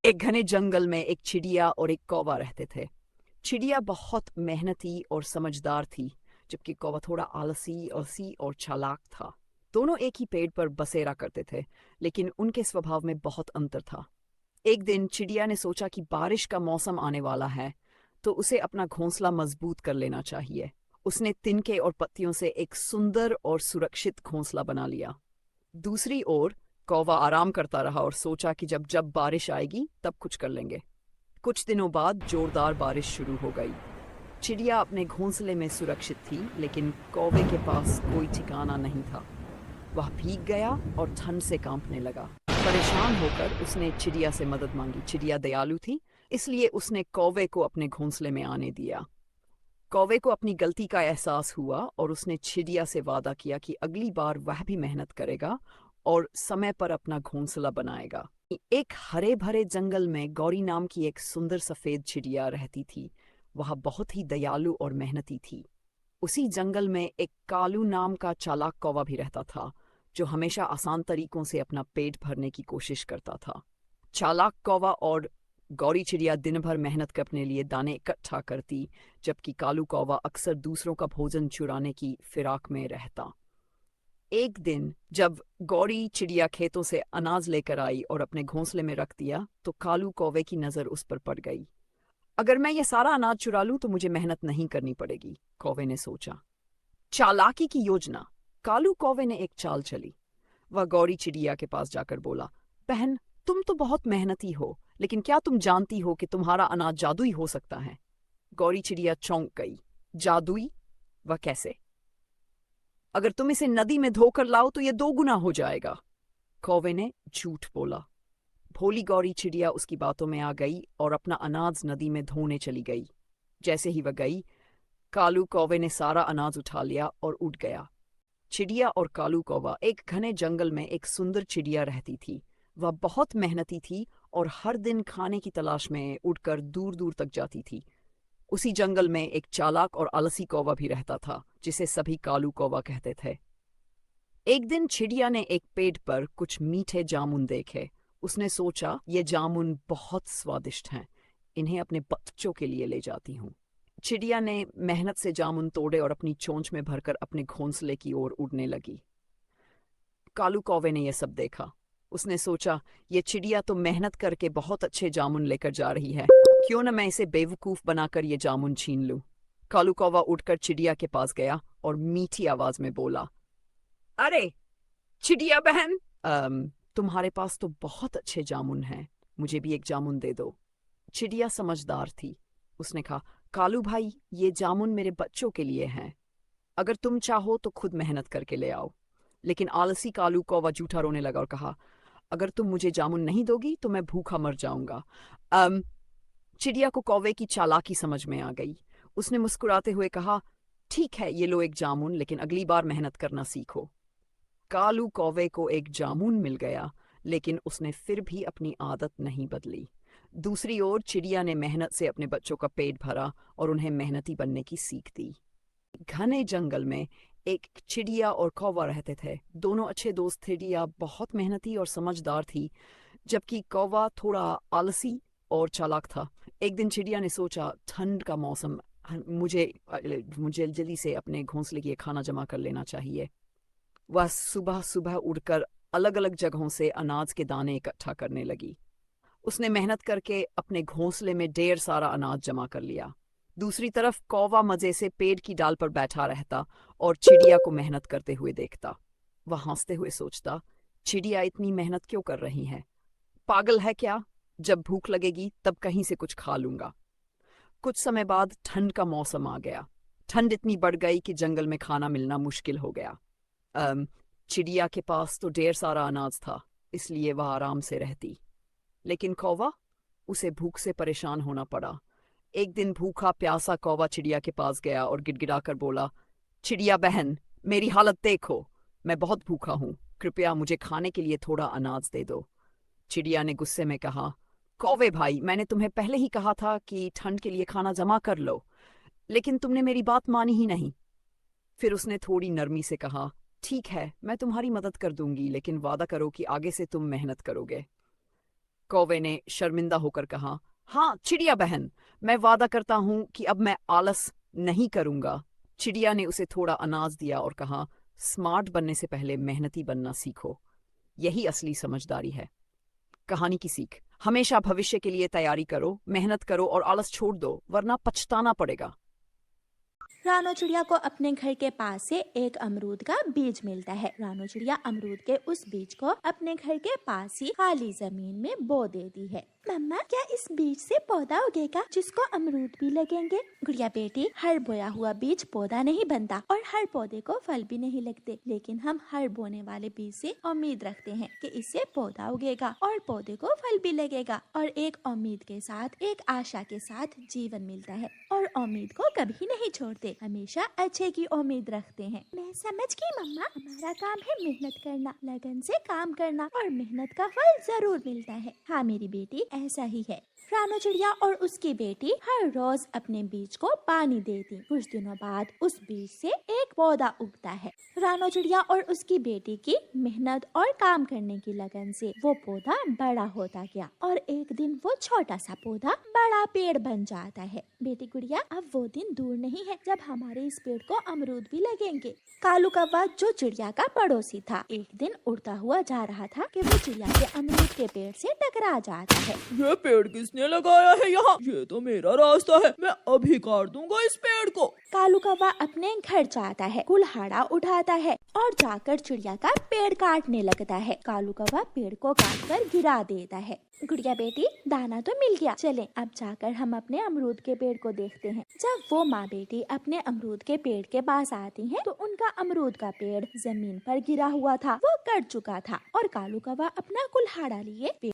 एक घने जंगल में एक चिड़िया और एक कौवा रहते थे। चिड़िया बहुत मेहनती और समझदार थी, जबकि कौवा थोड़ा आलसी आलसी और चालाक था। दोनों एक ही पेड़ पर बसेरा करते थे, लेकिन उनके स्वभाव में बहुत अंतर था। एक दिन चिड़िया ने सोचा कि बारिश का मौसम आने वाला है, तो उसे अपना घोंसला मजबूत कर लेना चाहिए। उसने तिनके और पत्तियों से एक सुंदर और सुरक्षित घोंसला बना लिया। दूसरी ओर कौवा आराम करता रहा और सोचा कि जब जब बारिश आएगी तब कुछ कर लेंगे। कुछ दिनों बाद जोरदार बारिश शुरू हो गई। चिड़िया अपने घोंसले में सुरक्षित थी, लेकिन कौवे के पास कोई ठिकाना नहीं था। वह भीग गया और ठंड से कांपने लगा। परेशान होकर उसने चिड़िया से मदद मांगी। चिड़िया दयालु थी, इसलिए उसने कौवे को अपने घोंसले में आने दिया। कौवे को अपनी गलती का एहसास हुआ और उसने चिड़िया से वादा किया कि अगली बार वह भी मेहनत करेगा और समय पर अपना घोंसला बनाएगा। एक हरे भरे जंगल में गौरी नाम की एक सुंदर सफेद चिड़िया रहती थी। वह बहुत ही दयालु और मेहनती थी। उसी जंगल में एक कालू नाम का चालाक कौवा भी रहता था, जो हमेशा आसान तरीकों से अपना पेट भरने की कोशिश करता था। चालाक कौवा और गौरी चिड़िया दिन भर मेहनत कर अपने लिए दाने इकट्ठा करती, जबकि कालू कौवा अक्सर दूसरों का भोजन चुराने की फिराक में रहता। एक दिन जब गौरी चिड़िया खेतों से अनाज लेकर आई और अपने घोंसले में रख दिया, तो कालू कौवे की नजर उस पर पड़ गई। अगर मैं ये सारा अनाज चुरा लूं तो मुझे मेहनत नहीं करनी पड़ेगी, कौवे ने सोचा। चालाकी की योजना। कालू कौवे ने एक चाल चली। वह गौरी चिड़िया के पास जाकर बोला, बहन, तुम तो बहुत मेहनती हो, लेकिन क्या तुम जानती हो कि तुम्हारा अनाज जादुई हो सकता है? गौरी चिड़िया चौंक गई। जादुई? वह कैसे? अगर तुम इसे नदी में धोकर लाओ तो यह 2 गुना हो जाएगा। कौवे ने झूठ बोला। भोली गौरी चिड़िया उसकी बातों में आ गई और अपना अनाज नदी में धोने चली गई। जैसे ही वह गई, कालू कौवे ने सारा अनाज उठा लिया और उड़ गया। चिड़िया और कालू कौवा एक घने जंगल में एक सुंदर चिड़िया रहती थी। वह बहुत मेहनती थी और हर दिन खाने की तलाश में उड़कर दूर दूर तक जाती थी। उसी जंगल में एक चालाक और आलसी कौवा भी रहता था, जिसे सभी कालू कौवा कहते थे। एक दिन चिड़िया ने एक पेड़ पर कुछ मीठे जामुन देखे। उसने सोचा, ये जामुन बहुत स्वादिष्ट हैं, इन्हें अपने बच्चों के लिए ले जाती हूँ। चिड़िया ने मेहनत से जामुन तोड़े और अपनी चोंच में भरकर अपने घोंसले की ओर उड़ने लगी। कालू कौवे ने यह सब देखा। उसने सोचा, ये चिड़िया तो मेहनत करके बहुत अच्छे जामुन लेकर जा रही है, क्यों न मैं इसे बेवकूफ बनाकर ये जामुन छीन लूं। कालू कौवा उठकर चिड़िया के पास गया और मीठी आवाज में बोला, अरे चिड़िया बहन, तुम्हारे पास तो बहुत अच्छे जामुन हैं, मुझे भी एक जामुन दे दो। चिड़िया समझदार थी। उसने कहा, कालू भाई, ये जामुन मेरे बच्चों के लिए हैं। अगर तुम चाहो तो खुद मेहनत करके ले आओ। लेकिन आलसी कालू कौवा जूठा रोने लगा और कहा, अगर तुम मुझे जामुन नहीं दोगी तो मैं भूखा मर जाऊंगा। अम चिड़िया को कौवे की चालाकी समझ में आ गई। उसने मुस्कुराते हुए कहा, ठीक है, ये लो एक जामुन, लेकिन अगली बार मेहनत करना सीखो। कालू कौवे को एक जामुन मिल गया, लेकिन उसने फिर भी अपनी आदत नहीं बदली। दूसरी ओर चिड़िया ने मेहनत से अपने बच्चों का पेट भरा और उन्हें मेहनती बनने की सीख दी। घने जंगल में एक चिड़िया और कौवा रहते थे। दोनों अच्छे दोस्त थे। चिड़िया बहुत मेहनती और समझदार थी, जबकि कौवा थोड़ा आलसी और चालाक था। एक दिन चिड़िया ने सोचा, ठंड का मौसम, मुझे मुझे जल्दी से अपने घोंसले की खाना जमा कर लेना चाहिए। वह सुबह सुबह उड़कर अलग अलग जगहों से अनाज के दाने इकट्ठा करने लगी। उसने मेहनत करके अपने घोंसले में ढेर सारा अनाज जमा कर लिया। दूसरी तरफ कौवा मजे से पेड़ की डाल पर बैठा रहता और चिड़िया को मेहनत करते हुए देखता। वह हंसते हुए सोचता, चिड़िया इतनी मेहनत क्यों कर रही है? पागल है क्या? जब भूख लगेगी तब कहीं से कुछ खा लूंगा। कुछ समय बाद ठंड का मौसम आ गया। ठंड इतनी बढ़ गई कि जंगल में खाना मिलना मुश्किल हो गया। अम, चिड़िया के पास तो ढेर सारा अनाज था, इसलिए वह आराम से रहती। लेकिन कौवा, उसे भूख से परेशान होना पड़ा। एक दिन भूखा प्यासा कौवा चिड़िया के पास गया और गिड़गिड़ाकर बोला, चिड़िया बहन, मेरी हालत देखो, मैं बहुत भूखा हूँ, कृपया मुझे खाने के लिए थोड़ा अनाज दे दो। चिड़िया ने गुस्से में कहा, कौवे भाई, मैंने तुम्हें पहले ही कहा था कि ठंड के लिए खाना जमा कर लो, लेकिन तुमने मेरी बात मानी ही नहीं। फिर उसने थोड़ी नरमी से कहा, ठीक है, मैं तुम्हारी मदद कर दूंगी, लेकिन वादा करो कि आगे से तुम मेहनत करोगे। कौवे ने शर्मिंदा होकर कहा, हाँ चिड़िया बहन, मैं वादा करता हूँ कि अब मैं आलस नहीं करूंगा। चिड़िया ने उसे थोड़ा अनाज दिया और कहा, स्मार्ट बनने से पहले मेहनती बनना सीखो, यही असली समझदारी है। कहानी की सीख, हमेशा भविष्य के लिए तैयारी करो, मेहनत करो और आलस छोड़ दो, वरना पछताना पड़ेगा। रानो चिड़िया को अपने घर के पास से एक अमरूद का बीज मिलता है। रानो चिड़िया अमरूद के उस बीज को अपने घर के पास ही खाली जमीन में बो देती है। मम्मा, क्या इस बीज से पौधा उगेगा जिसको अमरूद भी लगेंगे? गुड़िया बेटी, हर बोया हुआ बीज पौधा नहीं बनता और हर पौधे को फल भी नहीं लगते, लेकिन हम हर बोने वाले बीज से उम्मीद रखते हैं कि इससे पौधा उगेगा और पौधे को फल भी लगेगा, और एक उम्मीद के साथ, एक आशा के साथ जीवन मिलता है, और उम्मीद को कभी नहीं छोड़ते, हमेशा अच्छे की उम्मीद रखते हैं। मैं समझ गई मम्मा, हमारा काम है मेहनत करना, लगन से काम करना, और मेहनत का फल जरूर मिलता है। हाँ मेरी बेटी, ऐसा ही है। रानो चिड़िया और उसकी बेटी हर रोज अपने बीज को पानी देती। कुछ दिनों बाद उस बीज से एक पौधा उगता है। रानो चिड़िया और उसकी बेटी की मेहनत और काम करने की लगन से वो पौधा बड़ा होता गया, और एक दिन वो छोटा सा पौधा बड़ा पेड़ बन जाता है। बेटी गुड़िया, अब वो दिन दूर नहीं है जब हमारे इस पेड़ को अमरूद भी लगेंगे। कालू कौवा, जो चिड़िया का पड़ोसी था, एक दिन उड़ता हुआ जा रहा था कि वो चिड़िया के अमरूद के पेड़ से टकरा जाता है। ये पेड़ किसने लगाया है यहाँ? ये तो मेरा रास्ता है, मैं अभी काट दूंगा इस पेड़ को। कालू कौवा अपने घर जाता है, कुल्हाड़ा उठाता है और जाकर चिड़िया का पेड़ काटने लगता है। कालू कौवा पेड़ को काटकर गिरा देता है। गुड़िया बेटी, दाना तो मिल गया, चलें अब जाकर हम अपने अमरूद के पेड़ को देखते हैं। जब वो माँ बेटी अपने अमरूद के पेड़ के पास आती हैं, तो उनका अमरूद का पेड़ जमीन पर गिरा हुआ था, वो कट चुका था, और कालू कौवा अपना कुल्हाड़ा लिए